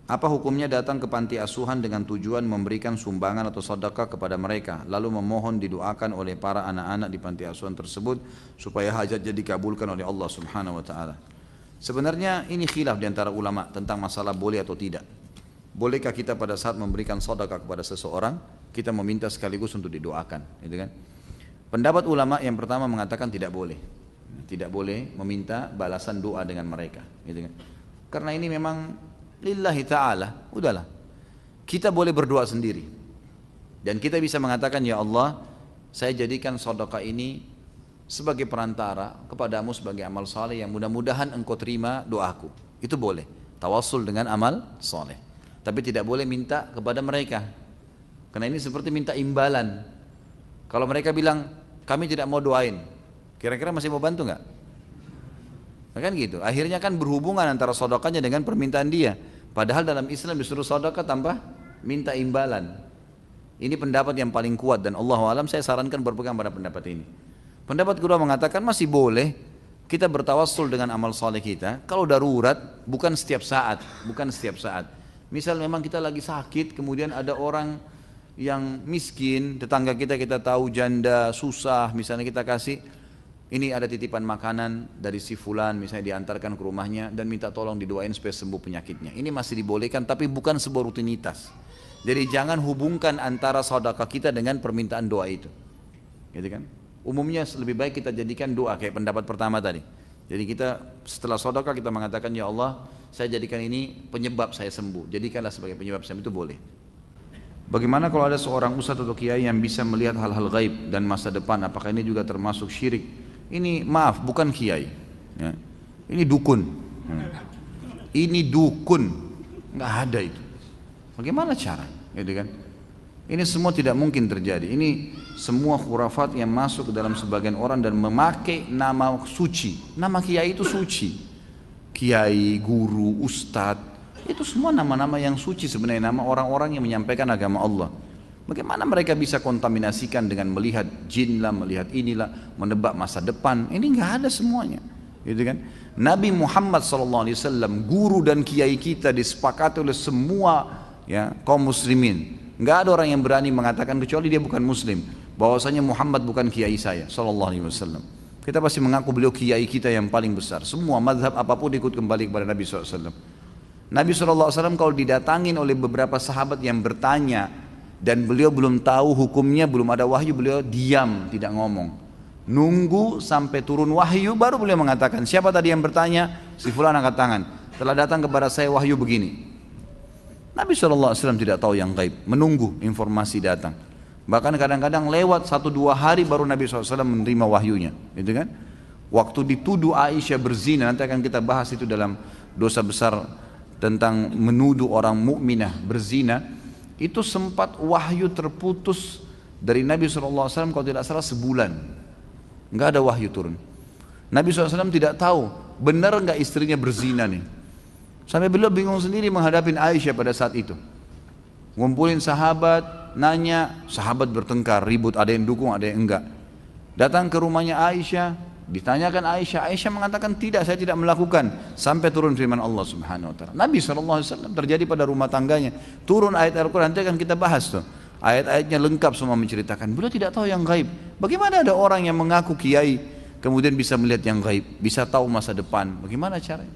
Apa hukumnya datang ke panti asuhan dengan tujuan memberikan sumbangan atau sedekah kepada mereka, lalu memohon didoakan oleh para anak-anak di panti asuhan tersebut supaya hajatnya dikabulkan oleh Allah Subhanahu wa taala. Sebenarnya ini khilaf di antara ulama tentang masalah boleh atau tidak. Bolehkah kita pada saat memberikan sedekah kepada seseorang, kita meminta sekaligus untuk didoakan, gitu kan? Pendapat ulama yang pertama mengatakan tidak boleh. Tidak boleh meminta balasan doa dengan mereka, gitu kan? Karena ini memang lillahi ta'ala, udahlah. Kita boleh berdoa sendiri. Dan kita bisa mengatakan, ya Allah, saya jadikan sedekah ini sebagai perantara kepadamu sebagai amal saleh yang mudah-mudahan engkau terima doaku. Itu boleh. Tawassul dengan amal saleh. Tapi tidak boleh minta kepada mereka. Karena ini seperti minta imbalan. Kalau mereka bilang, kami tidak mau doain, kira-kira masih mau bantu nggak? Kan gitu. Akhirnya kan berhubungan antara sedekahnya dengan permintaan dia. Padahal dalam Islam disuruh sedekah tanpa minta imbalan. Ini pendapat yang paling kuat dan Allahu alam saya sarankan berpegang pada pendapat ini. Pendapat kedua mengatakan masih boleh kita bertawassul dengan amal saleh kita kalau darurat, bukan setiap saat, bukan setiap saat. Misal memang kita lagi sakit, kemudian ada orang yang miskin, tetangga kita tahu janda, susah, misalnya kita kasih, ini ada titipan makanan dari si fulan, misalnya diantarkan ke rumahnya dan minta tolong didoain supaya sembuh penyakitnya. Ini masih dibolehkan tapi bukan sebuah rutinitas. Jadi jangan hubungkan antara sedekah kita dengan permintaan doa itu. Gitu kan? Umumnya lebih baik kita jadikan doa kayak pendapat pertama tadi. Jadi kita setelah sedekah kita mengatakan, ya Allah, saya jadikan ini penyebab saya sembuh. Jadikanlah sebagai penyebab saya, itu boleh. Bagaimana kalau ada seorang ustadz atau kiai yang bisa melihat hal-hal gaib dan masa depan, apakah ini juga termasuk syirik? Ini maaf, bukan kiai, ya. Ini dukun, ini dukun, nggak ada itu. Bagaimana cara? Gitu kan? Ini semua tidak mungkin terjadi. Ini semua khurafat yang masuk ke dalam sebagian orang dan memakai nama suci. Nama kiai itu suci, kiai, guru, ustadz. Itu semua nama-nama yang suci sebenarnya, nama orang-orang yang menyampaikan agama Allah. Bagaimana mereka bisa kontaminasikan dengan melihat jin lah, melihat inilah, menebak masa depan? Ini nggak ada semuanya, gitu kan? Nabi Muhammad SAW, guru dan kiai kita disepakati oleh semua ya kaum muslimin. Nggak ada orang yang berani mengatakan kecuali dia bukan muslim, bahwasanya Muhammad bukan kiai saya SAW. Kita pasti mengaku beliau kiai kita yang paling besar. Semua mazhab apapun ikut kembali kepada Nabi SAW. Nabi SAW kalau didatangin oleh beberapa sahabat yang bertanya dan beliau belum tahu hukumnya, belum ada wahyu, beliau diam, tidak ngomong. Nunggu sampai turun wahyu baru beliau mengatakan, siapa tadi yang bertanya? Si fulan angkat tangan. Telah datang kepada saya wahyu begini. Nabi SAW tidak tahu yang gaib, menunggu informasi datang. Bahkan kadang-kadang lewat 1-2 hari baru Nabi SAW menerima wahyunya, gitu kan? Waktu dituduh Aisyah berzina, nanti akan kita bahas itu dalam dosa besar tentang menuduh orang mukminah berzina, itu sempat wahyu terputus dari Nabi SAW kalau tidak salah sebulan, nggak ada wahyu turun. Nabi SAW tidak tahu benar nggak istrinya berzina nih, sampai beliau bingung sendiri menghadapi Aisyah pada saat itu. Ngumpulin sahabat, nanya, sahabat bertengkar, ribut, ada yang dukung, ada yang enggak. Datang ke rumahnya Aisyah, ditanyakan Aisyah, Aisyah mengatakan tidak, saya tidak melakukan, sampai turun firman Allah Subhanahu wa taala. Nabi SAW terjadi pada rumah tangganya, turun ayat Al-Quran, nanti akan kita bahas tuh. Ayat-ayatnya lengkap semua menceritakan. Beliau tidak tahu yang gaib. Bagaimana ada orang yang mengaku kiai kemudian bisa melihat yang gaib, bisa tahu masa depan? Bagaimana caranya?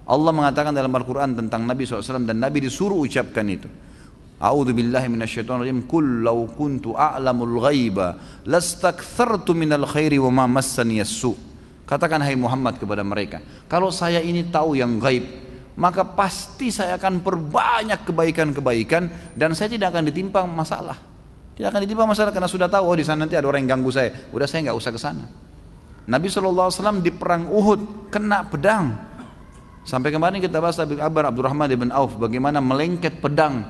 Allah mengatakan dalam Al-Quran tentang Nabi SAW dan Nabi disuruh ucapkan itu. A'udzu billahi minasyaitonir rajim. Qul law kuntu a'lamul ghaiba lastakthartu minal khairi wa ma massani as-su. Katakan hai Muhammad kepada mereka, kalau saya ini tahu yang gaib, maka pasti saya akan perbanyak kebaikan-kebaikan dan saya tidak akan ditimpa masalah. Tidak akan ditimpa masalah karena sudah tahu, oh di sana nanti ada orang yang ganggu saya. Udah saya nggak usah ke sana. Nabi SAW di perang Uhud kena pedang. Sampai kemarin kita bahas kabar Abdurrahman bin Auf bagaimana melengket pedang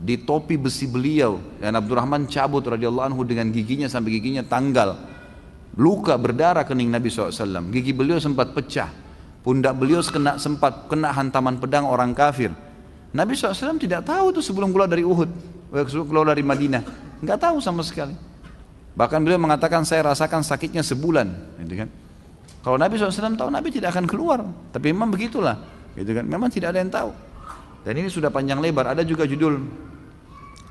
di topi besi beliau dan Abdurrahman cabut radhiyallahu anhu dengan giginya sampai giginya tanggal, luka berdarah kening Nabi SAW. Gigi beliau sempat pecah, pundak beliau sempat kena hantaman pedang orang kafir. Nabi SAW tidak tahu itu sebelum keluar dari Uhud, sebelum keluar dari Madinah, nggak tahu sama sekali. Bahkan beliau mengatakan saya rasakan sakitnya sebulan, gitu kan. Kalau Nabi SAW tahu, Nabi tidak akan keluar. Tapi memang begitulah, gitu kan. Memang tidak ada yang tahu. Dan ini sudah panjang lebar, ada juga judul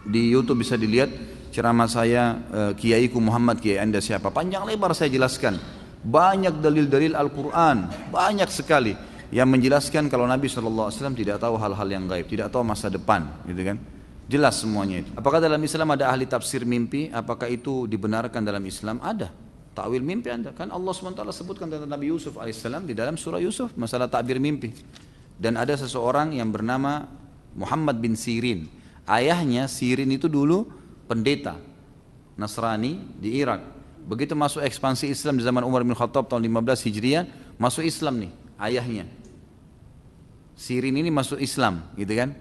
di YouTube bisa dilihat ceramah saya Kiaiku Muhammad, Kiai Anda siapa, panjang lebar saya jelaskan. Banyak dalil-dalil Al-Quran, banyak sekali yang menjelaskan kalau Nabi SAW tidak tahu hal-hal yang gaib, tidak tahu masa depan, gitu kan? Jelas semuanya itu. Apakah dalam Islam ada ahli tafsir mimpi? Apakah itu dibenarkan dalam Islam? Ada. Takwil mimpi Anda. Kan Allah SWT sebutkan tentang Nabi Yusuf alaihissalam di dalam surah Yusuf, masalah takbir mimpi. Dan ada seseorang yang bernama Muhammad bin Sirin. Ayahnya Sirin itu dulu pendeta Nasrani di Irak. Begitu masuk ekspansi Islam di zaman Umar bin Khattab tahun 15 Hijriah, masuk Islam nih ayahnya. Sirin ini masuk Islam, gitu kan?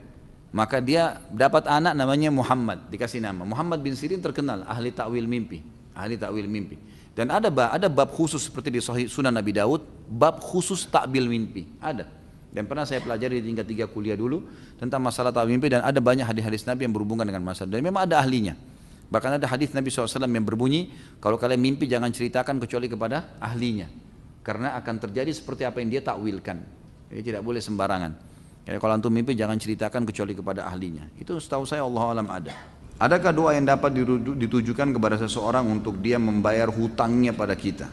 Maka dia dapat anak namanya Muhammad, dikasih nama. Muhammad bin Sirin terkenal ahli takwil mimpi, ahli takwil mimpi. Dan ada bab khusus seperti di Sahih Sunan Nabi Daud, bab khusus takbil mimpi, ada. Dan pernah saya pelajari di tingkat 3 kuliah dulu tentang masalah takwil mimpi, dan ada banyak hadis-hadis Nabi yang berhubungan dengan masalah. Dan memang ada ahlinya. Bahkan ada hadis Nabi SAW yang berbunyi, kalau kalian mimpi jangan ceritakan kecuali kepada ahlinya. Karena akan terjadi seperti apa yang dia takwilkan. Jadi tidak boleh sembarangan. Jadi kalau antum mimpi jangan ceritakan kecuali kepada ahlinya. Itu setahu saya Allah alam ada. Adakah doa yang dapat ditujukan kepada seseorang untuk dia membayar hutangnya pada kita?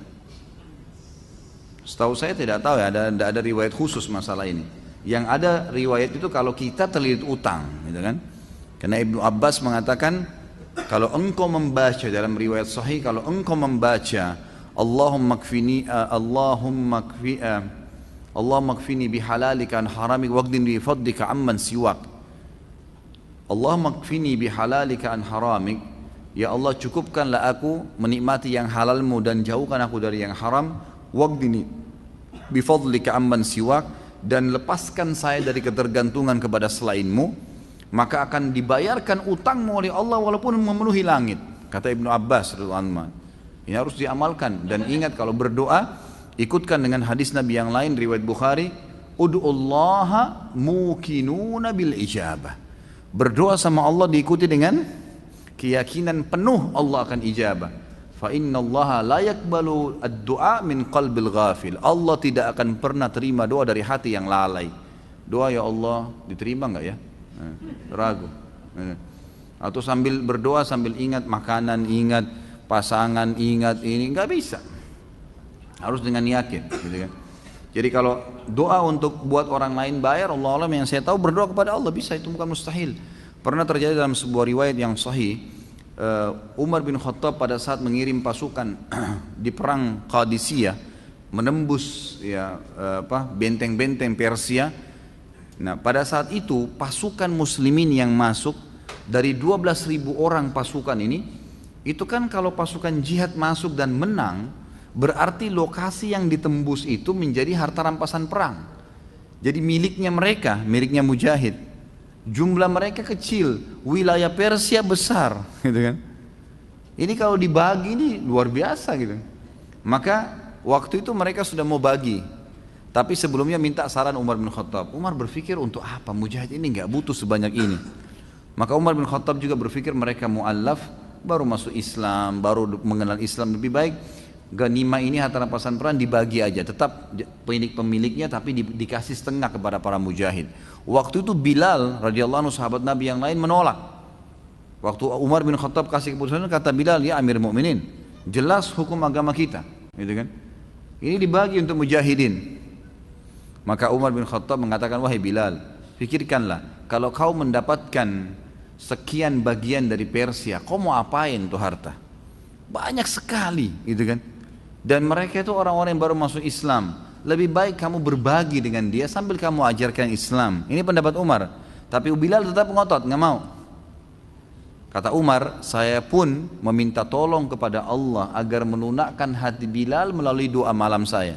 Setahu saya tidak tahu ya, ada riwayat khusus masalah ini. Yang ada riwayat itu kalau kita terlilit utang, gitu kan? Karena Ibnu Abbas mengatakan kalau engkau membaca dalam riwayat sahih, kalau engkau membaca Allahumma kfini bihalalika an haramik waqdin bi fadlika amman siwak. Allahumma kfini bihalalika an haramik. Ya Allah, cukupkanlah aku menikmati yang halalmu dan jauhkan aku dari yang haram. Waqdini bifadlika amman siwak, dan lepaskan saya dari ketergantungan kepada selainmu, maka akan dibayarkan utangmu oleh Allah walaupun memenuhi langit, kata Ibnu Abbas radhiyallahu anhu. Ini harus diamalkan. Dan ingat kalau berdoa ikutkan dengan hadis Nabi yang lain riwayat Bukhari, ud'ullaha mukinuna bil ijabah. Berdoa sama Allah diikuti dengan keyakinan penuh Allah akan ijabah. Fa innallaha la yaqbalu ad-du'a min qalbil ghafil. Allah tidak akan pernah terima doa dari hati yang lalai. Doa ya Allah diterima enggak ya? Ragu. Atau sambil berdoa sambil ingat makanan, ingat pasangan, ingat ini, enggak bisa. Harus dengan yakin, gitu kan? Jadi kalau doa untuk buat orang lain bayar, Allah alam yang saya tahu berdoa kepada Allah bisa, itu bukan mustahil. Pernah terjadi dalam sebuah riwayat yang sahih, Umar bin Khattab pada saat mengirim pasukan di perang Qadisiyah menembus benteng-benteng Persia. Nah, pada saat itu pasukan muslimin yang masuk dari 12.000 orang pasukan ini, itu kan kalau pasukan jihad masuk dan menang, berarti lokasi yang ditembus itu menjadi harta rampasan perang. Jadi miliknya mereka, miliknya mujahid. Jumlah mereka kecil, wilayah Persia besar, gitu kan? Ini kalau dibagi ini luar biasa gitu. Maka waktu itu mereka sudah mau bagi, tapi sebelumnya minta saran Umar bin Khattab. Umar berpikir untuk apa mujahid ini nggak butuh sebanyak ini. Maka Umar bin Khattab juga berpikir mereka mu'allaf, baru masuk Islam, baru mengenal Islam, lebih baik ganimah ini harta rampasan perang dibagi aja, tetap pemiliknya tapi dikasih setengah kepada para mujahid. Waktu itu Bilal radhiyallahu anhu sahabat Nabi yang lain menolak. Waktu Umar bin Khattab kasih keputusan, kata Bilal, ya Amir Mukminin, jelas hukum agama kita, gitu kan? Ini dibagi untuk mujahidin. Maka Umar bin Khattab mengatakan, wahai Bilal, pikirkanlah, kalau kau mendapatkan sekian bagian dari Persia, kau mau apain tuh harta? Banyak sekali, gitu kan? Dan mereka itu orang-orang yang baru masuk Islam. Lebih baik kamu berbagi dengan dia sambil kamu ajarkan Islam. Ini pendapat Umar. Tapi Bilal tetap ngotot, nggak mau. Kata Umar, saya pun meminta tolong kepada Allah agar melunakkan hati Bilal melalui doa malam saya.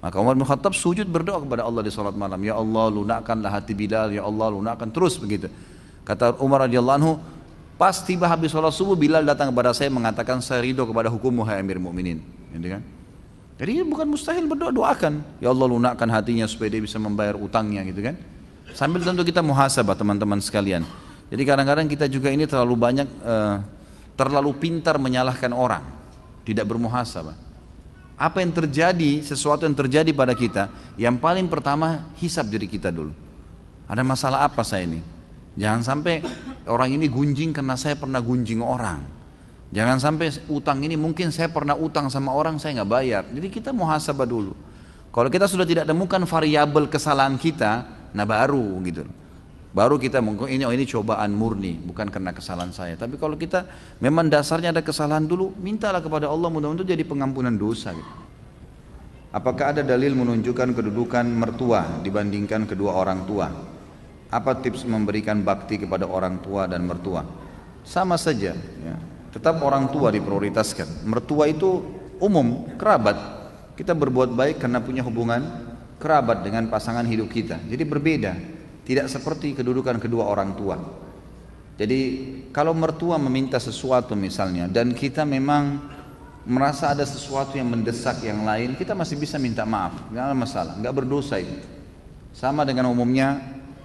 Maka Umar bin Khattab sujud berdoa kepada Allah di salat malam. Ya Allah, lunakkanlah hati Bilal. Ya Allah, lunakkan, terus begitu. Kata Umar radhiyallahu anhu, pas tiba habis sholat subuh, Bilal datang kepada saya mengatakan, saya ridho kepada hukummu hai Amir Mukminin, gitu kan? Jadi bukan mustahil berdoa, doakan. Ya Allah, lunakkan hatinya supaya dia bisa membayar utangnya, gitu kan? Sambil tentu kita muhasabah teman-teman sekalian. Jadi kadang-kadang kita juga ini terlalu banyak, terlalu pintar menyalahkan orang, tidak bermuhasabah. Apa yang terjadi, sesuatu yang terjadi pada kita, yang paling pertama hisab diri kita dulu. Ada masalah apa saya ini? Jangan sampai orang ini gunjing karena saya pernah gunjing orang. Jangan sampai utang ini mungkin saya pernah utang sama orang saya nggak bayar. Jadi kita muhasabah dulu. Kalau kita sudah tidak temukan variabel kesalahan kita, nah baru gitu. Baru kita mungkin ini cobaan murni, bukan karena kesalahan saya. Tapi kalau kita memang dasarnya ada kesalahan dulu, mintalah kepada Allah mudah-mudahan itu jadi pengampunan dosa gitu. Apakah ada dalil menunjukkan kedudukan mertua dibandingkan kedua orang tua? Apa tips memberikan bakti kepada orang tua dan mertua? Sama saja ya. Tetap orang tua diprioritaskan. Mertua itu umum, kerabat. Kita berbuat baik karena punya hubungan kerabat dengan pasangan hidup kita. Jadi berbeda. Tidak seperti kedudukan kedua orang tua. Jadi kalau mertua meminta sesuatu misalnya dan kita memang merasa ada sesuatu yang mendesak yang lain, kita masih bisa minta maaf, nggak ada masalah, nggak berdosa itu. Sama dengan umumnya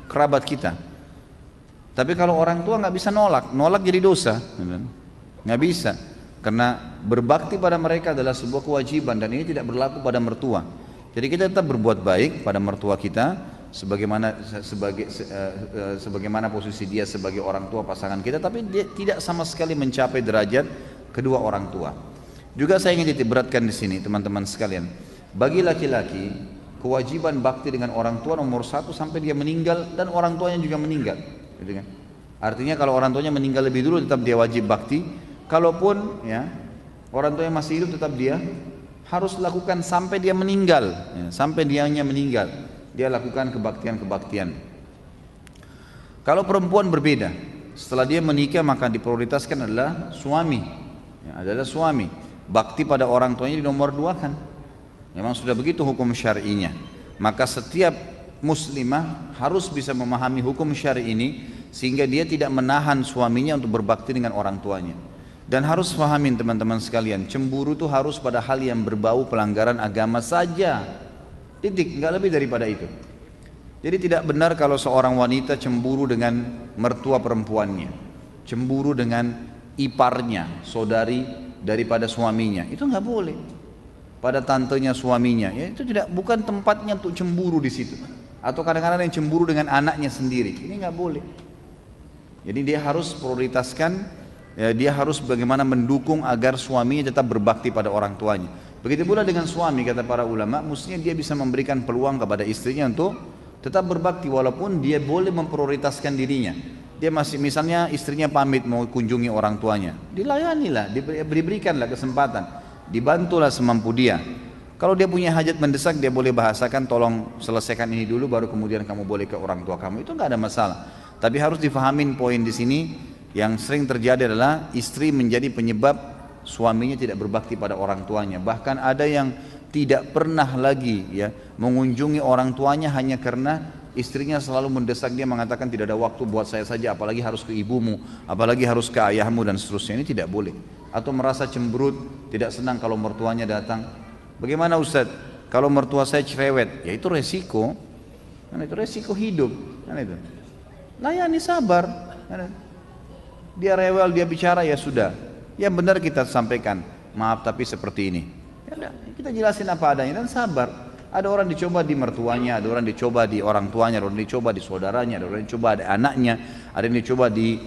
kerabat kita. Tapi kalau orang tua nggak bisa nolak jadi dosa, nggak bisa. Karena berbakti pada mereka adalah sebuah kewajiban dan ini tidak berlaku pada mertua. Jadi kita tetap berbuat baik pada mertua kita. Sebagaimana posisi dia sebagai orang tua pasangan kita, tapi dia tidak sama sekali mencapai derajat kedua orang tua. Juga saya ingin ditiberatkan di sini teman-teman sekalian, bagi laki-laki kewajiban bakti dengan orang tua nomor 1 sampai dia meninggal dan orang tuanya juga meninggal, gitu kan? Artinya kalau orang tuanya meninggal lebih dulu tetap dia wajib bakti, kalaupun ya orang tuanya masih hidup tetap dia harus lakukan sampai dia meninggal, ya, sampai dianya meninggal. Dia lakukan kebaktian-kebaktian. Kalau perempuan berbeda, setelah dia menikah maka diprioritaskan adalah suami, ya, adalah suami. Bakti pada orang tuanya di nomor 2 kan. Memang sudah begitu hukum syar'inya. Maka setiap muslimah harus bisa memahami hukum syar'i ini sehingga dia tidak menahan suaminya untuk berbakti dengan orang tuanya. Dan harus pahamin teman-teman sekalian, cemburu itu harus pada hal yang berbau pelanggaran agama saja. Titik, nggak lebih daripada itu. Jadi tidak benar kalau seorang wanita cemburu dengan mertua perempuannya, cemburu dengan iparnya, saudari daripada suaminya, itu nggak boleh. Pada tantenya suaminya, ya itu bukan tempatnya untuk cemburu di situ. Atau kadang-kadang yang cemburu dengan anaknya sendiri, ini nggak boleh. Jadi dia harus prioritaskan, ya, dia harus bagaimana mendukung agar suaminya tetap berbakti pada orang tuanya. Begitu pula dengan suami, kata para ulama, mestinya dia bisa memberikan peluang kepada istrinya untuk tetap berbakti walaupun dia boleh memprioritaskan dirinya. Dia masih misalnya istrinya pamit mau kunjungi orang tuanya, dilayanilah, diberikanlah kesempatan, dibantulah semampu dia. Kalau dia punya hajat mendesak dia boleh bahasakan, tolong selesaikan ini dulu baru kemudian kamu boleh ke orang tua kamu, itu nggak ada masalah. Tapi harus difahamin poin di sini yang sering terjadi adalah istri menjadi penyebab suaminya tidak berbakti pada orang tuanya. Bahkan ada yang tidak pernah lagi ya mengunjungi orang tuanya hanya karena istrinya selalu mendesak dia, mengatakan tidak ada waktu buat saya saja, apalagi harus ke ibumu, apalagi harus ke ayahmu dan seterusnya. Ini tidak boleh. Atau merasa cemberut, tidak senang kalau mertuanya datang. Bagaimana Ustaz? Kalau mertua saya cerewet, ya itu resiko. Kan itu resiko hidup. Kan itu. Layani, sabar. Kan dia rewel, dia bicara, ya sudah. Yang benar kita sampaikan, maaf tapi seperti ini. Ya, kita jelasin apa adanya dan sabar. Ada orang dicoba di mertuanya, ada orang dicoba di orang tuanya, ada orang dicoba di saudaranya, ada orang dicoba di anaknya, ada yang dicoba di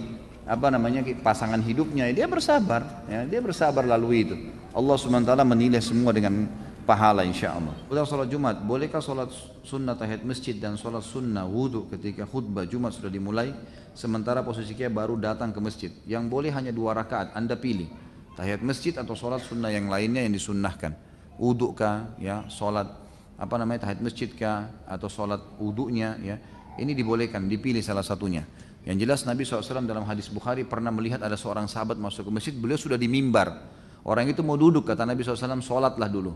pasangan hidupnya. Dia bersabar, ya, dia bersabar lalui itu. Allah SWT menilai semua dengan pahala insyaallah. Udah sholat Jumat, bolehkah sholat sunnah tahiyat masjid dan sholat sunnah wudhu ketika khutbah Jumat sudah dimulai sementara posisi kita baru datang ke masjid? Yang boleh hanya 2 rakaat, Anda pilih tahiyat masjid atau sholat sunnah yang lainnya yang disunnahkan. Wudhu kah, ya, sholat tahiyat masjid kah, atau sholat wudhunya, ya, ini dibolehkan, dipilih salah satunya. Yang jelas Nabi SAW dalam hadis Bukhari pernah melihat ada seorang sahabat masuk ke masjid, beliau sudah di mimbar. Orang itu mau duduk, kata Nabi SAW, sholatlah dulu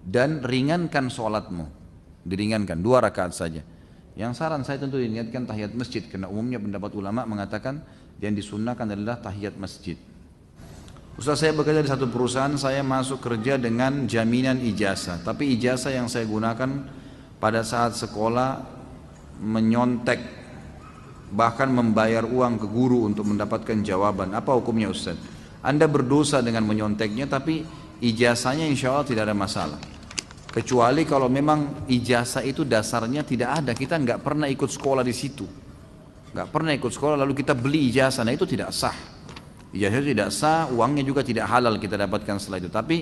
dan ringankan sholatmu, diringankan 2 rakaat saja. Yang saran saya tentu diniatkan tahiyat masjid, karena umumnya pendapat ulama mengatakan yang disunnahkan adalah tahiyat masjid. Ustaz, saya bekerja di satu perusahaan, saya masuk kerja dengan jaminan ijazah, tapi ijazah yang saya gunakan pada saat sekolah menyontek, bahkan membayar uang ke guru untuk mendapatkan jawaban. Apa hukumnya Ustaz? Anda berdosa dengan menyonteknya, tapi ijazahnya insya Allah tidak ada masalah. Kecuali kalau memang ijazah itu dasarnya tidak ada, kita nggak pernah ikut sekolah di situ, nggak pernah ikut sekolah lalu kita beli ijazah, nah itu tidak sah. Ijazah itu tidak sah, uangnya juga tidak halal kita dapatkan setelah itu. Tapi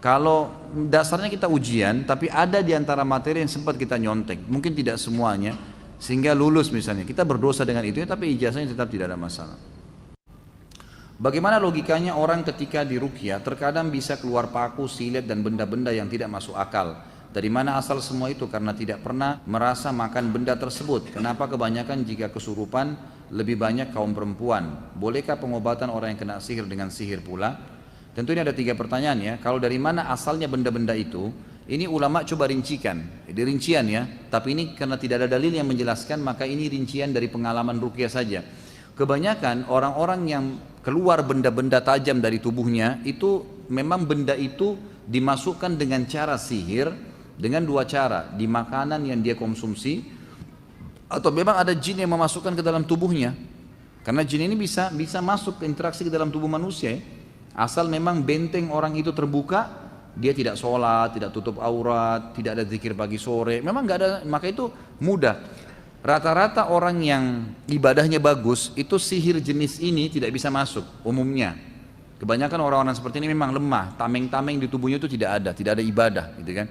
kalau dasarnya kita ujian, tapi ada di antara materi yang sempat kita nyontek, mungkin tidak semuanya, sehingga lulus misalnya, kita berdosa dengan itu, tapi ijazahnya tetap tidak ada masalah. Bagaimana logikanya orang ketika diruqyah terkadang bisa keluar paku, silet dan benda-benda yang tidak masuk akal. Dari mana asal semua itu? Karena tidak pernah merasa makan benda tersebut. Kenapa kebanyakan jika kesurupan lebih banyak kaum perempuan? Bolehkah pengobatan orang yang kena sihir dengan sihir pula? Tentu ini ada 3 pertanyaan ya. Kalau dari mana asalnya benda-benda itu? Ini ulama coba rincikan. Ini rincian ya. Tapi ini karena tidak ada dalil yang menjelaskan, maka ini rincian dari pengalaman ruqyah saja. Kebanyakan orang-orang yang keluar benda-benda tajam dari tubuhnya itu memang benda itu dimasukkan dengan cara sihir dengan 2 cara, di makanan yang dia konsumsi atau memang ada jin yang memasukkan ke dalam tubuhnya. Karena jin ini bisa masuk ke interaksi ke dalam tubuh manusia ya. Asal memang benteng orang itu terbuka, dia tidak sholat, tidak tutup aurat, tidak ada zikir pagi sore, memang nggak ada, maka itu mudah. Rata-rata orang yang ibadahnya bagus, itu sihir jenis ini tidak bisa masuk umumnya. Kebanyakan orang-orang seperti ini memang lemah, tameng-tameng di tubuhnya itu tidak ada ibadah gitu kan.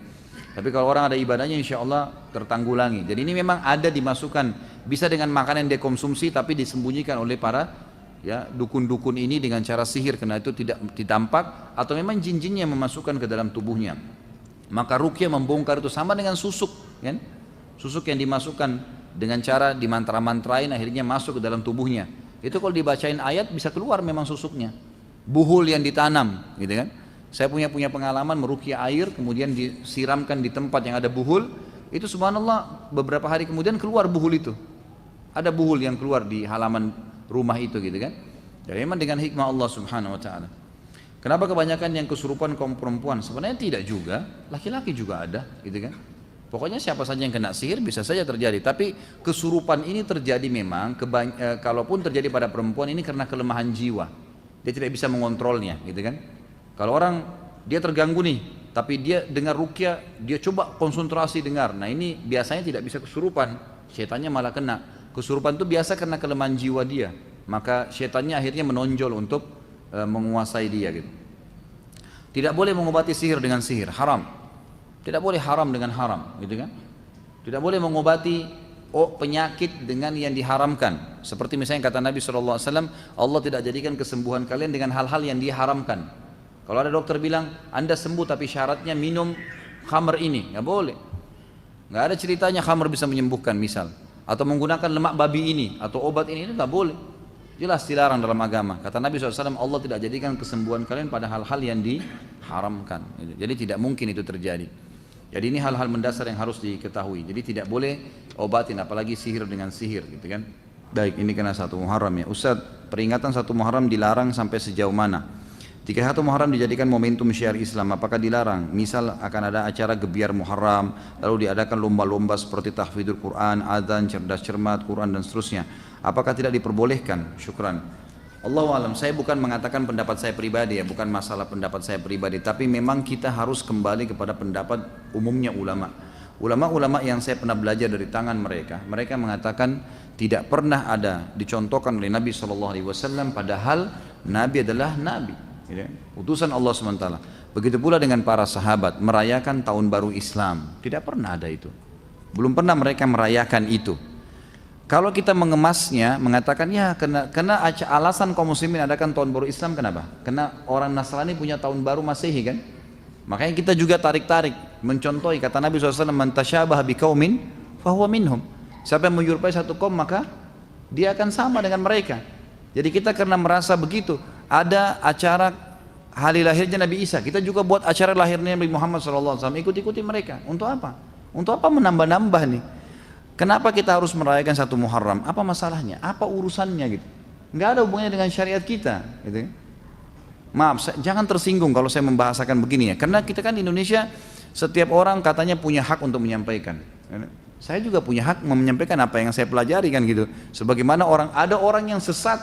Tapi kalau orang ada ibadahnya insya Allah tertanggulangi. Jadi ini memang ada dimasukkan, bisa dengan makanan yang dia konsumsi tapi disembunyikan oleh para ya dukun-dukun ini dengan cara sihir, karena itu tidak ditampak atau memang jin-jin yang memasukkan ke dalam tubuhnya. Maka ruqyah membongkar itu sama dengan susuk kan? Susuk yang dimasukkan dengan cara dimantra-mantrain akhirnya masuk ke dalam tubuhnya. Itu kalau dibacain ayat bisa keluar memang susuknya. Buhul yang ditanam gitu kan. Saya punya pengalaman meruqyah air kemudian disiramkan di tempat yang ada buhul, itu subhanallah beberapa hari kemudian keluar buhul itu. Ada buhul yang keluar di halaman rumah itu gitu kan. Jadi memang dengan hikmah Allah Subhanahu wa taala. Kenapa kebanyakan yang kesurupan kaum perempuan? Sebenarnya tidak juga, laki-laki juga ada gitu kan. Pokoknya siapa saja yang kena sihir bisa saja terjadi. Tapi kesurupan ini terjadi memang, kalaupun terjadi pada perempuan ini karena kelemahan jiwa. Dia tidak bisa mengontrolnya gitu kan. Kalau orang dia terganggu nih, tapi dia dengar ruqyah, dia coba konsentrasi dengar. Nah ini biasanya tidak bisa kesurupan, setannya malah kena. Kesurupan itu biasa karena kelemahan jiwa dia. Maka setannya akhirnya menonjol untuk menguasai dia gitu. Tidak boleh mengobati sihir dengan sihir, haram. Tidak boleh haram dengan haram, gitu kan? Tidak boleh mengobati penyakit dengan yang diharamkan. Seperti misalnya kata Nabi SAW, Allah tidak jadikan kesembuhan kalian dengan hal-hal yang diharamkan. Kalau ada dokter bilang, Anda sembuh tapi syaratnya minum khamr ini, nggak boleh. Nggak ada ceritanya khamr bisa menyembuhkan misal. Atau menggunakan lemak babi ini, atau obat ini nggak boleh. Jelas dilarang dalam agama. Kata Nabi SAW, Allah tidak jadikan kesembuhan kalian pada hal-hal yang diharamkan. Jadi tidak mungkin itu terjadi. Jadi ini hal-hal mendasar yang harus diketahui. Jadi tidak boleh obatin, apalagi sihir dengan sihir, gitu kan? Baik, ini kena 1 Muharram ya. Ustaz, peringatan 1 Muharram dilarang sampai sejauh mana? Jika 1 Muharram dijadikan momentum syiar Islam, apakah dilarang? Misal akan ada acara gebiar Muharram, lalu diadakan lomba-lomba seperti tahfidzul Quran, adzan, cerdas cermat, Quran dan seterusnya. Apakah tidak diperbolehkan? Syukran. Allahu alam, saya bukan mengatakan pendapat saya pribadi ya, bukan masalah pendapat saya pribadi, tapi memang kita harus kembali kepada pendapat umumnya ulama. Ulama-ulama yang saya pernah belajar dari tangan mereka, mereka mengatakan tidak pernah ada dicontohkan oleh Nabi SAW, padahal Nabi adalah Nabi, utusan Allah SWT. Begitu pula dengan para sahabat merayakan tahun baru Islam, tidak pernah ada itu. Belum pernah mereka merayakan itu. Kalau kita mengemasnya, mengatakan ya karena alasan kaum muslimin adakan tahun baru Islam, kenapa? Karena orang Nasrani punya tahun baru Masehi kan? Makanya kita juga tarik-tarik, mencontohi kata Nabi SAW, man tasyabaha biqaumin fahuwa minhum. Siapa yang menyerupai satu kaum maka dia akan sama dengan mereka. Jadi kita karena merasa begitu, ada acara hari lahirnya Nabi Isa, kita juga buat acara lahirnya Nabi Muhammad SAW, ikut-ikuti mereka. Untuk apa? Untuk apa menambah-nambah nih? Kenapa kita harus merayakan 1 Muharram? Apa masalahnya? Apa urusannya gitu? Nggak ada hubungannya dengan syariat kita gitu. Maaf, jangan tersinggung kalau saya membahasakan begini ya. Karena kita kan di Indonesia, setiap orang katanya punya hak untuk menyampaikan. Saya juga punya hak menyampaikan apa yang saya pelajari kan gitu. Sebagaimana ada orang yang sesat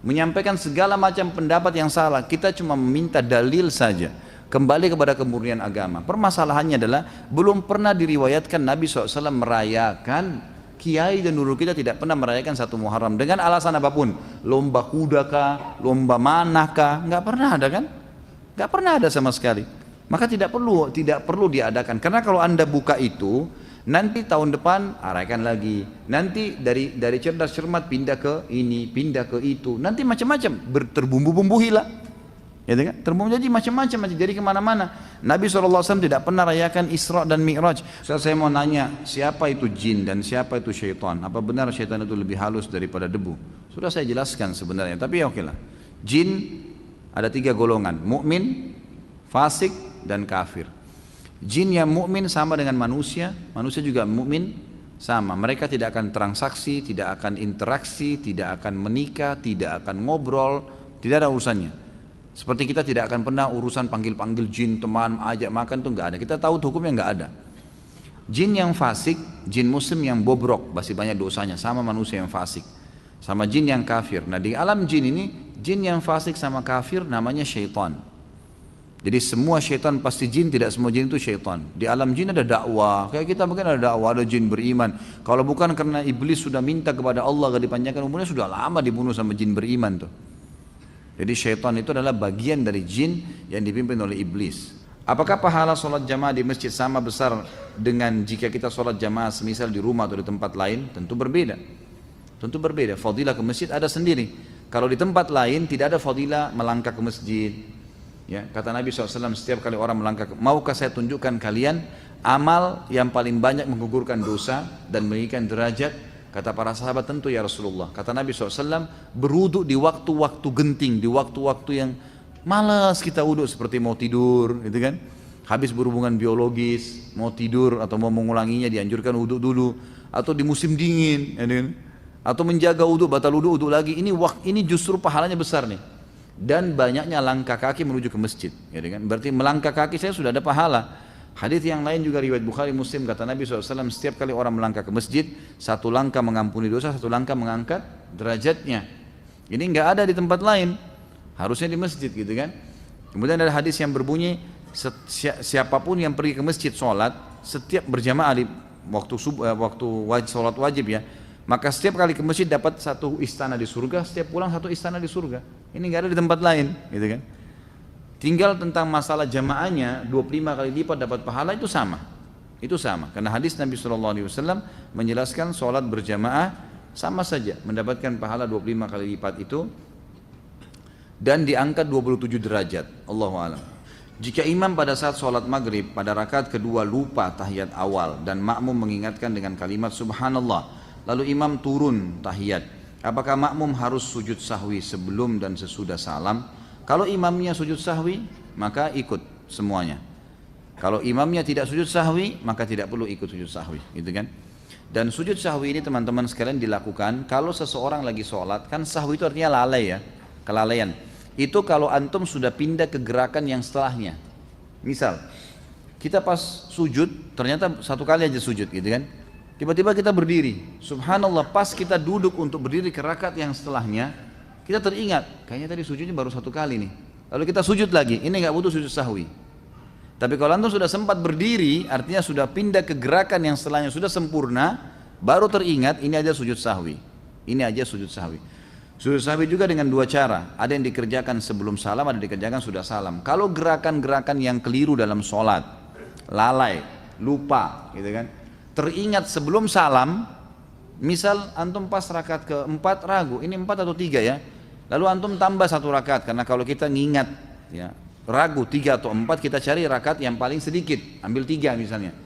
menyampaikan segala macam pendapat yang salah. Kita cuma meminta dalil saja. Kembali kepada kemurnian agama. Permasalahannya adalah belum pernah diriwayatkan Nabi SAW merayakan, kiai dan guru kita tidak pernah merayakan satu Muharram dengan alasan apapun. Lomba kuda kah, lomba manah kah, nggak pernah ada kan? Nggak pernah ada sama sekali. Maka tidak perlu diadakan. Karena kalau Anda buka itu, nanti tahun depan rayakan lagi. Nanti dari cerdas cermat pindah ke ini, pindah ke itu. Nanti macam-macam terbumbu-bumbu hilang. Ya kan? Terbumbu jadi macam-macam, jadi kemana-mana. Nabi SAW tidak pernah rayakan Isra dan Mi'raj. Saya mau nanya, siapa itu jin dan siapa itu syaitan? Apa benar syaitan itu lebih halus daripada debu? Sudah saya jelaskan sebenarnya, tapi ya oke lah. Jin ada 3 golongan, mukmin, fasik, dan kafir. Jin yang mukmin sama dengan manusia juga mukmin sama. Mereka tidak akan transaksi, tidak akan interaksi, tidak akan menikah, tidak akan ngobrol, tidak ada urusannya. Seperti kita tidak akan pernah urusan panggil-panggil jin, teman, ajak makan tuh nggak ada. Kita tahu hukumnya nggak ada. Jin yang fasik, jin muslim yang bobrok, masih banyak dosanya, sama manusia yang fasik. Sama jin yang kafir. Nah di alam jin ini, jin yang fasik sama kafir namanya syaitan. Jadi semua syaitan pasti jin, tidak semua jin itu syaitan. Di alam jin ada dakwah, kayak kita mungkin ada dakwah, ada jin beriman. Kalau bukan karena iblis sudah minta kepada Allah agar dipanjangkan umurnya, sudah lama dibunuh sama jin beriman tuh. Jadi syaitan itu adalah bagian dari jin yang dipimpin oleh iblis. Apakah pahala sholat jamaah di masjid sama besar dengan jika kita sholat jamaah semisal di rumah atau di tempat lain? Tentu berbeda. Tentu berbeda. Fadilah ke masjid ada sendiri. Kalau di tempat lain tidak ada fadilah melangkah ke masjid. Ya, kata Nabi SAW, setiap kali orang melangkah, maukah saya tunjukkan kalian amal yang paling banyak menggugurkan dosa dan meninggikan derajat? Kata para sahabat, tentu ya Rasulullah. Kata Nabi SAW, berwudu di waktu-waktu genting, di waktu-waktu yang malas kita wudu, seperti mau tidur, gitu kan? Habis berhubungan biologis, mau tidur atau mau mengulanginya, dianjurkan wudu dulu. Atau di musim dingin, gitu kan? Atau menjaga wudu, batal wudu lagi. Ini justru pahalanya besar nih. Dan banyaknya langkah kaki menuju ke masjid, gitu kan? Berarti melangkah kaki saya sudah ada pahala. Hadis yang lain juga riwayat Bukhari Muslim, kata Nabi SAW, setiap kali orang melangkah ke masjid, 1 langkah mengampuni dosa, 1 langkah mengangkat derajatnya. Ini enggak ada di tempat lain, harusnya di masjid, gitu kan. Kemudian ada hadis yang berbunyi, siapapun yang pergi ke masjid sholat, setiap berjamaah di waktu sholat wajib ya, maka setiap kali ke masjid dapat 1 istana di surga, setiap pulang 1 istana di surga. Ini enggak ada di tempat lain, gitu kan. Tinggal tentang masalah jamaahnya 25 kali lipat dapat pahala, itu sama. Itu sama. Karena hadis Nabi SAW menjelaskan sholat berjamaah sama saja mendapatkan pahala 25 kali lipat itu dan diangkat 27 derajat. Allahu a'lam. Jika imam pada saat sholat maghrib pada rakaat kedua lupa tahiyat awal dan makmum mengingatkan dengan kalimat subhanallah, lalu imam turun tahiyat, apakah makmum harus sujud sahwi sebelum dan sesudah salam? Kalau imamnya sujud sahwi, maka ikut semuanya. Kalau imamnya tidak sujud sahwi, maka tidak perlu ikut sujud sahwi, gitu kan? Dan sujud sahwi ini teman-teman sekalian dilakukan kalau seseorang lagi sholat, kan sahwi itu artinya lalai ya, kelalaian. Itu kalau antum sudah pindah ke gerakan yang setelahnya. Misal, kita pas sujud, ternyata 1 kali aja sujud, gitu kan? Tiba-tiba kita berdiri, subhanallah, pas kita duduk untuk berdiri ke rakaat yang setelahnya, kita teringat, kayaknya tadi sujudnya baru 1 kali nih. Lalu kita sujud lagi, ini nggak butuh sujud sahwi. Tapi kalau antum sudah sempat berdiri, artinya sudah pindah ke gerakan yang setelahnya sudah sempurna, baru teringat, ini aja sujud sahwi. Ini aja sujud sahwi. Sujud sahwi juga dengan 2 cara. Ada yang dikerjakan sebelum salam, ada yang dikerjakan sudah salam. Kalau gerakan-gerakan yang keliru dalam sholat, lalai, lupa, gitu kan, teringat sebelum salam, misal antum pas rakaat keempat ragu, ini 4 atau 3 ya, lalu antum tambah 1 rakaat, karena kalau kita ngingat ya, ragu 3 atau 4, kita cari rakaat yang paling sedikit, ambil 3 misalnya.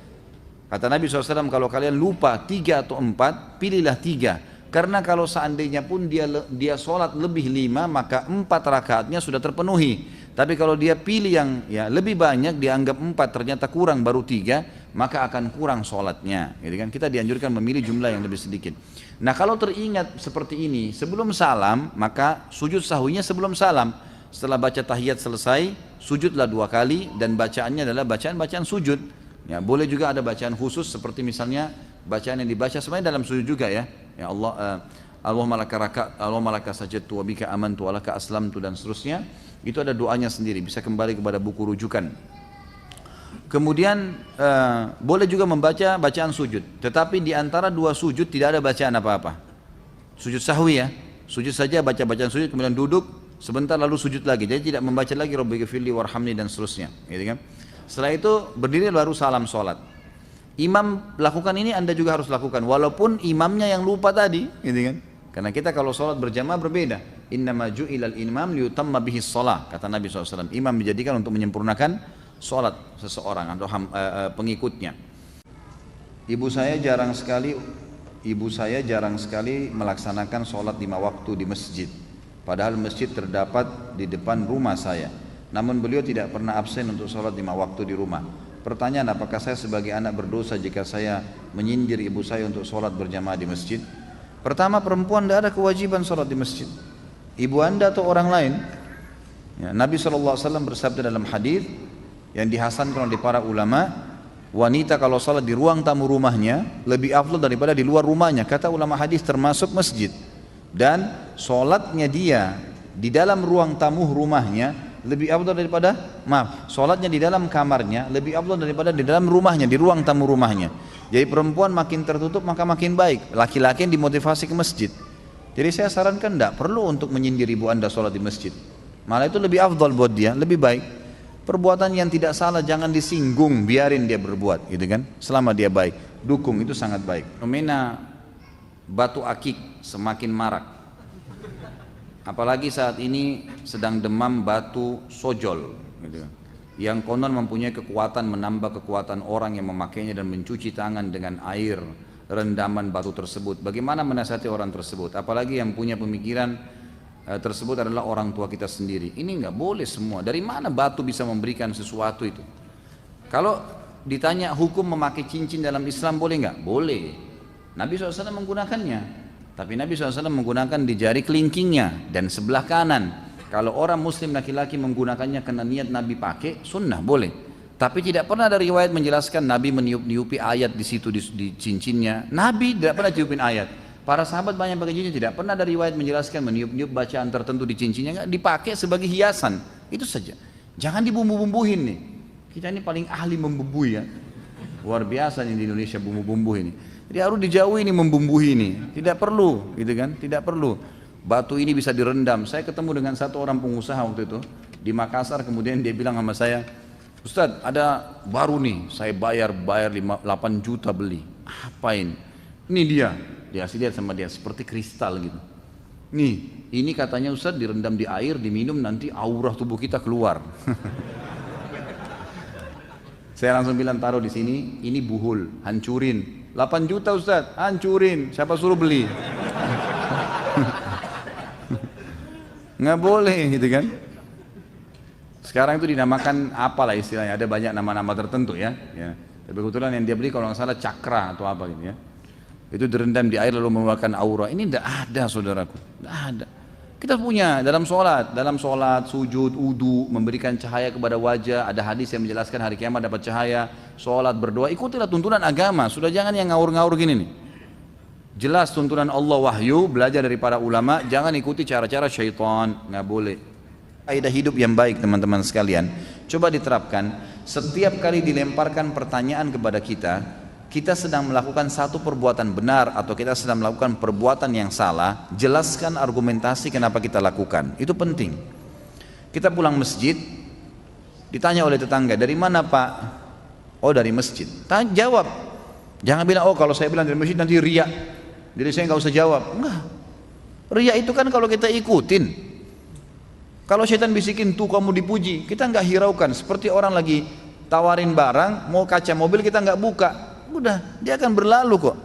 Kata Nabi SAW, kalau kalian lupa 3 atau 4, pilihlah 3, karena kalau seandainya pun dia sholat lebih 5, maka 4 rakaatnya sudah terpenuhi. Tapi kalau dia pilih yang ya lebih banyak, dianggap 4 ternyata kurang baru 3, maka akan kurang sholatnya. Jadi kan kita dianjurkan memilih jumlah yang lebih sedikit. Nah kalau teringat seperti ini sebelum salam, maka sujud sahwinya sebelum salam. Setelah baca tahiyat selesai, sujudlah 2 kali dan bacaannya adalah bacaan-bacaan sujud. Ya, boleh juga ada bacaan khusus seperti misalnya bacaan yang dibaca sebenarnya dalam sujud juga ya. Ya Allah, Allahumma laka sajadtu wa bika amantu wa laka aslamtu dan seterusnya. Itu ada doanya sendiri, bisa kembali kepada buku rujukan. Kemudian boleh juga membaca bacaan sujud, tetapi di antara dua sujud tidak ada bacaan apa-apa. Sujud sahwi ya, sujud saja baca bacaan sujud, kemudian duduk sebentar lalu sujud lagi. Jadi tidak membaca lagi Rabbighfirli warhamni dan seterusnya, gitu kan. Setelah itu berdiri baru salam sholat. Imam lakukan ini, Anda juga harus lakukan, walaupun imamnya yang lupa tadi, gitu kan. Karena kita kalau sholat berjamaah berbeda. Innama ju'ilal imam liyutamma bihis sholah, kata Nabi SAW. Imam dijadikan untuk menyempurnakan sholat seseorang atau pengikutnya. Ibu saya jarang sekali melaksanakan sholat 5 waktu di masjid. Padahal masjid terdapat di depan rumah saya. Namun beliau tidak pernah absen untuk sholat 5 waktu di rumah. Pertanyaan, apakah saya sebagai anak berdosa jika saya menyindir ibu saya untuk sholat berjamaah di masjid? Pertama, perempuan tidak ada kewajiban sholat di masjid. Ibu anda atau orang lain. Ya, Nabi SAW bersabda dalam hadis yang dihasankan oleh para ulama, wanita kalau sholat di ruang tamu rumahnya lebih afdal daripada di luar rumahnya. Kata ulama hadis termasuk masjid. Dan sholatnya dia di dalam ruang tamu rumahnya lebih afdal daripada, sholatnya di dalam kamarnya lebih afdal daripada di dalam rumahnya, di ruang tamu rumahnya. Jadi perempuan makin tertutup maka makin baik, laki-laki yang dimotivasi ke masjid. Jadi saya sarankan tidak perlu untuk menyindir ibu anda sholat di masjid, malah itu lebih afdal buat dia, lebih baik. Perbuatan yang tidak salah jangan disinggung, biarin dia berbuat, gitu kan. Selama dia baik, dukung, itu sangat baik. Fenomena batu akik semakin marak, apalagi saat ini sedang demam batu sojol, gitu kan, yang konon mempunyai kekuatan menambah kekuatan orang yang memakainya dan mencuci tangan dengan air rendaman batu tersebut. Bagaimana menasihati orang tersebut? Apalagi yang punya pemikiran tersebut adalah orang tua kita sendiri. Ini nggak boleh semua. Dari mana batu bisa memberikan sesuatu itu? Kalau ditanya hukum memakai cincin dalam Islam boleh nggak? Boleh. Nabi SAW menggunakannya. Tapi Nabi SAW menggunakan di jari kelingkingnya dan sebelah kanan. Kalau orang muslim laki-laki menggunakannya karena niat Nabi pakai, sunnah boleh. Tapi tidak pernah ada riwayat menjelaskan Nabi meniup-niupi ayat di situ di cincinnya. Nabi tidak pernah tiupin ayat. Para sahabat banyak pakai cincin, tidak pernah ada riwayat menjelaskan meniup-niup bacaan tertentu di cincinnya. Dipakai sebagai hiasan, itu saja. Jangan dibumbu-bumbuhin nih. Kita ini paling ahli membumbui ya. Luar biasa nih di Indonesia bumbu-bumbu ini. Jadi harus dijauhi ini membumbui ini. Tidak perlu, gitu kan? Tidak perlu. Batu ini bisa direndam. Saya ketemu dengan satu orang pengusaha waktu itu di Makassar, kemudian dia bilang sama saya, Ustadz ada baru nih, saya bayar 8 juta beli. Apain? Ini dia lihat sama dia seperti kristal gitu. Nih, ini katanya Ustadz direndam di air, diminum nanti aura tubuh kita keluar. Saya langsung bilang taruh di sini, ini buhul, hancurin. 8 juta Ustadz, hancurin. Siapa suruh beli? Nggak boleh gitu kan. Sekarang itu dinamakan apalah istilahnya, ada banyak nama-nama tertentu ya. Tapi kebetulan yang dia beli kalau nggak salah cakra atau apa gitu ya. Itu direndam di air lalu mengeluarkan aura. Ini tidak ada saudaraku, tidak ada. Kita punya dalam sholat, sujud, wudu, memberikan cahaya kepada wajah. Ada hadis yang menjelaskan hari kiamat dapat cahaya. Sholat, berdoa, ikutilah tuntunan agama. Sudah jangan yang ngawur-ngawur gini nih. Jelas tuntunan Allah wahyu, belajar dari para ulama, jangan ikuti cara-cara syaitan, nggak boleh. Kaidah hidup yang baik teman-teman sekalian, coba diterapkan. Setiap kali dilemparkan pertanyaan kepada kita sedang melakukan satu perbuatan benar atau kita sedang melakukan perbuatan yang salah, jelaskan argumentasi kenapa kita lakukan. Itu penting. Kita pulang masjid, ditanya oleh tetangga, dari mana Pak? Oh dari masjid. Jawab. Jangan bilang, oh kalau saya bilang dari masjid nanti riya. Jadi saya nggak usah jawab. Enggak. Riya itu kan kalau kita ikutin. Kalau syaitan bisikin tuh kamu dipuji, kita nggak hiraukan. Seperti orang lagi tawarin barang, mau kaca mobil kita nggak buka, udah dia akan berlalu kok.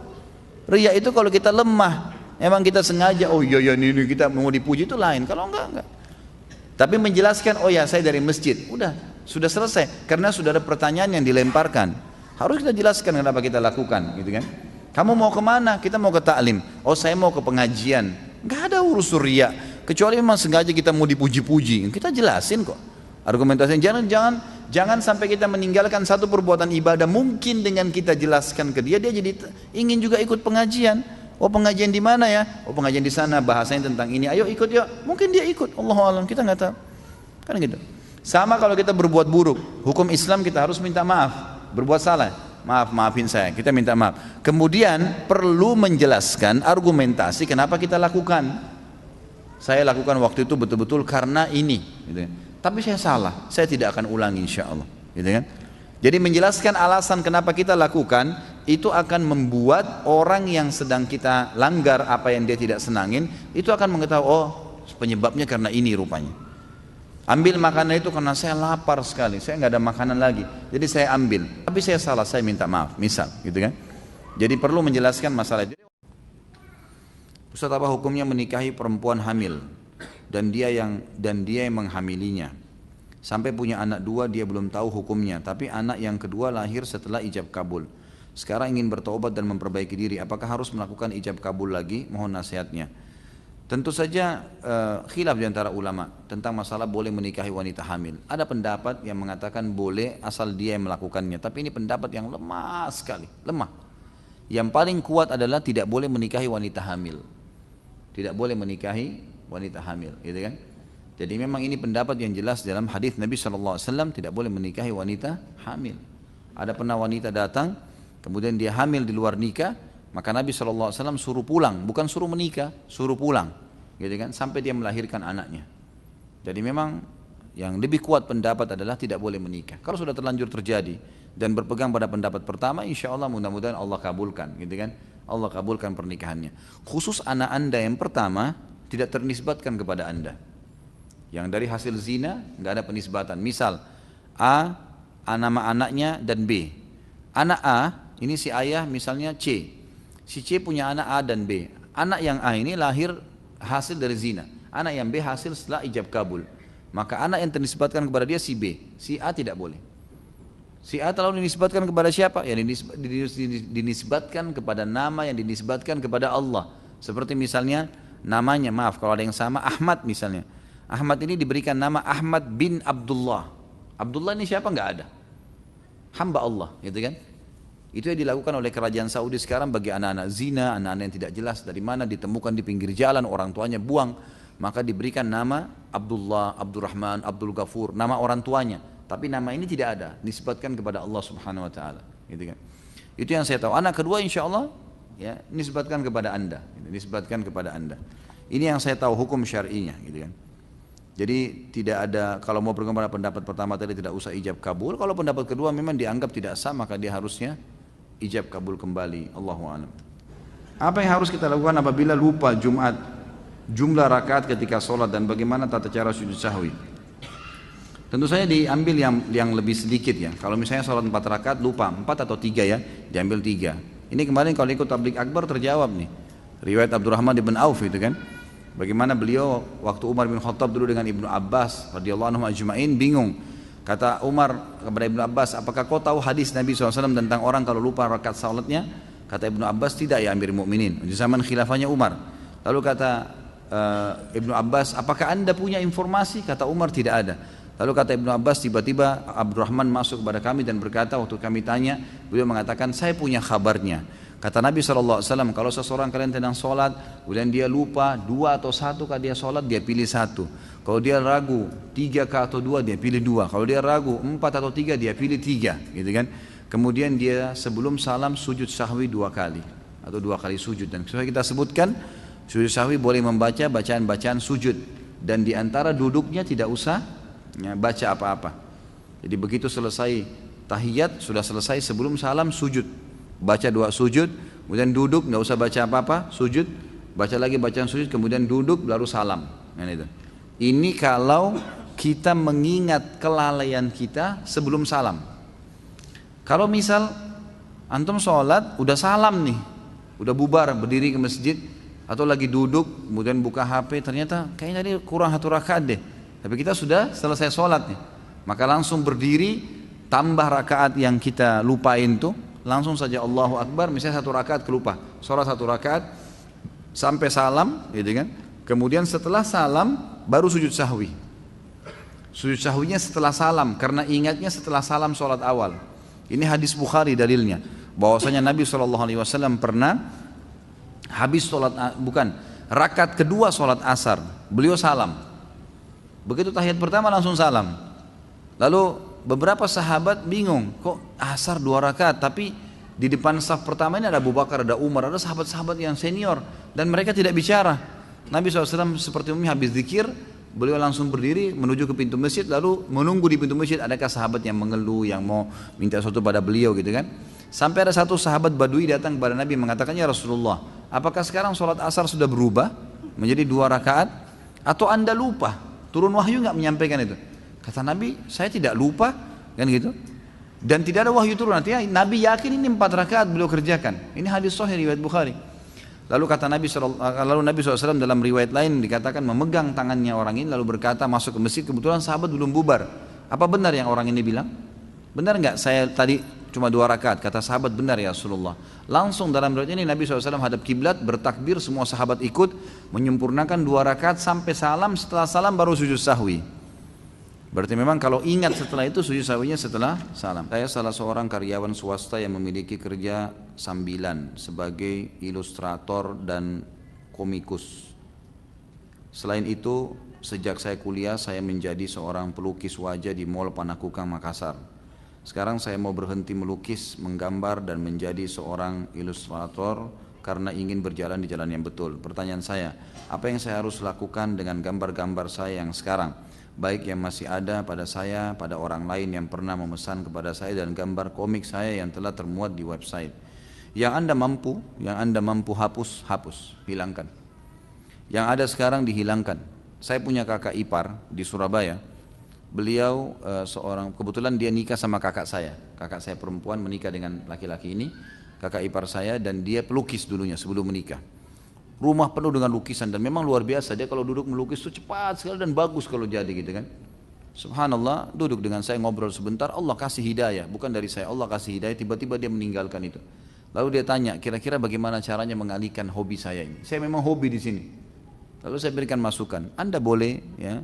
Riya itu kalau kita lemah, emang kita sengaja, oh iya ini kita mau dipuji itu lain. Kalau enggak. Tapi menjelaskan, oh ya saya dari masjid, udah sudah selesai. Karena sudah ada pertanyaan yang dilemparkan, harus kita jelaskan kenapa kita lakukan, gitu kan? Kamu mau kemana? Kita mau ke taklim. Oh saya mau ke pengajian. Nggak ada urus riya. Kecuali memang sengaja kita mau dipuji-puji. Kita jelasin kok. Argumentasinya jangan sampai kita meninggalkan satu perbuatan ibadah. Mungkin dengan kita jelaskan ke dia jadi ingin juga ikut pengajian. Oh pengajian di mana ya? Oh pengajian di sana, bahasanya tentang ini. Ayo ikut yuk. Mungkin dia ikut. Allahu a'lam, kita nggak tahu. Kan gitu. Sama kalau kita berbuat buruk, hukum Islam kita harus minta maaf. Berbuat salah, maafin saya. Kita minta maaf. Kemudian perlu menjelaskan argumentasi kenapa kita lakukan. Saya lakukan waktu itu betul-betul karena ini. Gitu. Tapi saya salah. Saya tidak akan ulangi insya Allah. Gitu kan? Jadi menjelaskan alasan kenapa kita lakukan itu akan membuat orang yang sedang kita langgar apa yang dia tidak senangin itu akan mengetahui oh penyebabnya karena ini rupanya. Ambil makanan itu karena saya lapar sekali, saya nggak ada makanan lagi, jadi saya ambil. Tapi saya salah, saya minta maaf, misal, gitu kan? Jadi perlu menjelaskan masalah itu. Ustaz, apa hukumnya menikahi perempuan hamil dan dia yang menghamilinya? Sampai punya anak dua dia belum tahu hukumnya, tapi anak yang kedua lahir setelah ijab kabul. Sekarang ingin bertobat dan memperbaiki diri, apakah harus melakukan ijab kabul lagi? Mohon nasihatnya. Tentu saja khilaf di antara ulama tentang masalah boleh menikahi wanita hamil. Ada pendapat yang mengatakan boleh asal dia yang melakukannya, tapi ini pendapat yang lemah sekali, lemah. Yang paling kuat adalah tidak boleh menikahi wanita hamil. Tidak boleh menikahi wanita hamil, gitu kan? Jadi memang ini pendapat yang jelas dalam hadis Nabi SAW, tidak boleh menikahi wanita hamil. Ada pernah wanita datang, kemudian dia hamil di luar nikah, maka Nabi SAW suruh pulang, bukan suruh menikah, suruh pulang, gitu kan? Sampai dia melahirkan anaknya. Jadi memang yang lebih kuat pendapat adalah tidak boleh menikah. Kalau sudah terlanjur terjadi dan berpegang pada pendapat pertama, insya Allah mudah-mudahan Allah kabulkan, gitu kan? Allah kabulkan pernikahannya. Khusus anak anda yang pertama tidak ternisbatkan kepada anda. Yang dari hasil zina nggak ada penisbatan. Misal A nama anaknya dan B. Anak A ini si ayah misalnya C. Si C punya anak A dan B. Anak yang A ini lahir hasil dari zina. Anak yang B hasil setelah ijab kabul. Maka anak yang ternisbatkan kepada dia si B. Si A tidak boleh. Si A terlalu dinisbatkan kepada siapa? Yang dinisbatkan kepada nama yang dinisbatkan kepada Allah. Seperti misalnya namanya, maaf kalau ada yang sama, Ahmad misalnya. Ahmad ini diberikan nama Ahmad bin Abdullah. Abdullah ini siapa? Enggak ada. Hamba Allah, gitu kan? Itu yang dilakukan oleh kerajaan Saudi sekarang bagi anak-anak zina, anak-anak yang tidak jelas dari mana ditemukan di pinggir jalan, orang tuanya buang, maka diberikan nama Abdullah, Abdurrahman, Abdul Ghafur, nama orang tuanya. Tapi nama ini tidak ada, disebutkan kepada Allah Subhanahu wa taala, gitu kan? Itu yang saya tahu. Anak kedua insyaallah ya disebutkan kepada Anda, disebutkan kepada Anda. Ini yang saya tahu hukum syar'inya, gitu kan? Jadi tidak ada, kalau mau berkembang pada pendapat pertama tadi tidak usah ijab kabul. Kalau pendapat kedua memang dianggap tidak sah, maka dia harusnya ijab kabul kembali. Allahu a'lam. Apa yang harus kita lakukan apabila lupa Jumat jumlah rakaat ketika sholat dan bagaimana tata cara sujud sahwi? Tentu saja diambil yang lebih sedikit ya. Kalau misalnya sholat 4 rakaat lupa 4 atau 3 ya, diambil 3. Ini kemarin kalau ikut tabligh akbar terjawab nih. Riwayat Abdurrahman bin Auf itu kan. Bagaimana beliau waktu Umar bin Khattab dulu dengan Ibnu Abbas radhiyallahu anhu ajma'in bingung. Kata Umar kepada Ibnu Abbas, apakah kau tahu hadis Nabi SAW tentang orang kalau lupa rakaat salatnya? Kata Ibnu Abbas, tidak ya Amir Mukminin. Di zaman khilafahnya Umar. Lalu kata Ibnu Abbas, apakah anda punya informasi? Kata Umar, tidak ada. Lalu kata Ibnu Abbas, tiba-tiba Abdurrahman masuk kepada kami dan berkata, waktu kami tanya, beliau mengatakan, saya punya kabarnya. Kata Nabi SAW, kalau seseorang kalian sedang sholat, kemudian dia lupa 2 atau 1 kali dia sholat, dia pilih 1. Kalau dia ragu 3 atau 2, dia pilih 2. Kalau dia ragu 4 atau 3, dia pilih 3, gitu kan? Kemudian dia sebelum salam sujud sahwi 2 kali atau 2 kali sujud. Dan sesuai kita sebutkan, sujud sahwi boleh membaca bacaan-bacaan sujud dan diantara duduknya tidak usah ya, baca apa-apa. Jadi begitu selesai tahiyat, sudah selesai sebelum salam sujud. Baca 2 sujud, kemudian duduk, nggak usah baca apa-apa, sujud, baca lagi bacaan sujud, kemudian duduk, baru salam. Ini kalau kita mengingat kelalaian kita sebelum salam. Kalau misal antum sholat, udah salam nih, udah bubar, berdiri ke masjid, atau lagi duduk, kemudian buka HP, ternyata kayaknya tadi kurang 1 rakaat deh. Tapi kita sudah selesai sholat nih, maka langsung berdiri, tambah rakaat yang kita lupain tuh, langsung saja Allahu Akbar, misalnya 1 rakaat kelupa, sholat 1 rakaat sampai salam, gitu kan? Kemudian setelah salam baru sujud sahwi. Sujud sahwinya setelah salam, karena ingatnya setelah salam sholat awal. Ini hadis Bukhari dalilnya, bahwasanya Nabi SAW pernah Habis sholat, bukan, rakaat kedua sholat asar, beliau salam. Begitu tahiyat pertama langsung salam. Lalu beberapa sahabat bingung, kok asar 2 rakaat, tapi di depan saf pertama ini ada Abu Bakar, ada Umar, ada sahabat-sahabat yang senior, dan mereka tidak bicara. Nabi SAW seperti umumnya habis zikir, beliau langsung berdiri menuju ke pintu masjid, lalu menunggu di pintu masjid adakah sahabat yang mengeluh, yang mau minta sesuatu pada beliau gitu kan. Sampai ada satu sahabat Badui datang kepada Nabi mengatakan, ya Rasulullah, apakah sekarang sholat asar sudah berubah menjadi 2 rakaat, atau anda lupa, turun wahyu nggak menyampaikan itu? Kata Nabi, saya tidak lupa, kan gitu. Dan tidak ada wahyu turun, artinya Nabi yakin ini 4 rakaat beliau kerjakan. Ini hadis sahih riwayat Bukhari. Lalu kata Nabi SAW dalam riwayat lain dikatakan memegang tangannya orang ini lalu berkata masuk ke masjid, kebetulan sahabat belum bubar. Apa benar yang orang ini bilang? Benar nggak saya tadi cuma 2 rakaat? Kata sahabat, benar ya Rasulullah. Langsung dalam riwayat ini Nabi SAW hadap kiblat, bertakbir, semua sahabat ikut menyempurnakan 2 rakaat sampai salam, setelah salam baru sujud sahwi. Berarti memang kalau ingat setelah itu sujud sahwinya setelah salam. Saya salah seorang karyawan swasta yang memiliki kerja sambilan sebagai ilustrator dan komikus. Selain itu, sejak saya kuliah saya menjadi seorang pelukis wajah di Mall Panakukang Makassar. Sekarang saya mau berhenti melukis, menggambar dan menjadi seorang ilustrator karena ingin berjalan di jalan yang betul. Pertanyaan saya, apa yang saya harus lakukan dengan gambar-gambar saya yang sekarang? Baik yang masih ada pada saya, pada orang lain yang pernah memesan kepada saya, dan gambar komik saya yang telah termuat di website. Yang anda mampu hapus, hilangkan. Yang ada sekarang dihilangkan. Saya punya kakak ipar di Surabaya. Beliau seorang, kebetulan dia nikah sama kakak saya perempuan menikah dengan laki-laki ini, kakak ipar saya, dan dia pelukis dulunya sebelum menikah. Rumah penuh dengan lukisan dan memang luar biasa, dia kalau duduk melukis itu cepat sekali dan bagus kalau jadi gitu kan. Subhanallah, duduk dengan saya ngobrol sebentar, Allah kasih hidayah, bukan dari saya, Allah kasih hidayah, tiba-tiba dia meninggalkan itu. Lalu dia tanya, kira-kira bagaimana caranya mengalihkan hobi saya ini? Saya memang hobi di sini. Lalu saya berikan masukan, Anda boleh ya,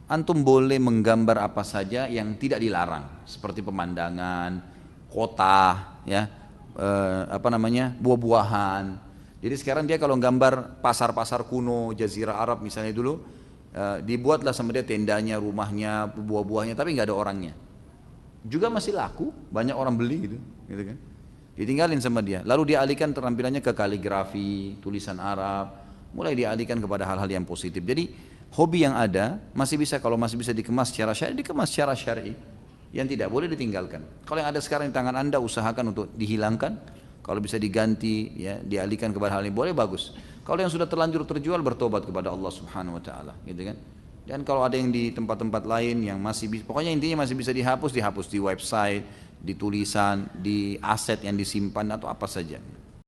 antum boleh menggambar apa saja yang tidak dilarang, seperti pemandangan, kota, ya, buah-buahan. Jadi sekarang dia kalau gambar pasar-pasar kuno, Jazirah Arab misalnya dulu, dibuatlah sama dia tendanya, rumahnya, buah-buahnya, tapi nggak ada orangnya. Juga masih laku, banyak orang beli gitu kan. Ditinggalin sama dia. Lalu dia alihkan keterampilannya ke kaligrafi, tulisan Arab, mulai dialihkan kepada hal-hal yang positif. Jadi hobi yang ada masih bisa, kalau masih bisa dikemas secara syar'i, dikemas secara syar'i. Yang tidak boleh ditinggalkan. Kalau yang ada sekarang di tangan Anda usahakan untuk dihilangkan. Kalau bisa diganti, ya, dialihkan kepada hal yang boleh, bagus. Kalau yang sudah terlanjur terjual, bertobat kepada Allah Subhanahu Wa Taala, gitu kan. Dan kalau ada yang di tempat-tempat lain yang masih, pokoknya intinya masih bisa dihapus di website, di tulisan, di aset yang disimpan atau apa saja.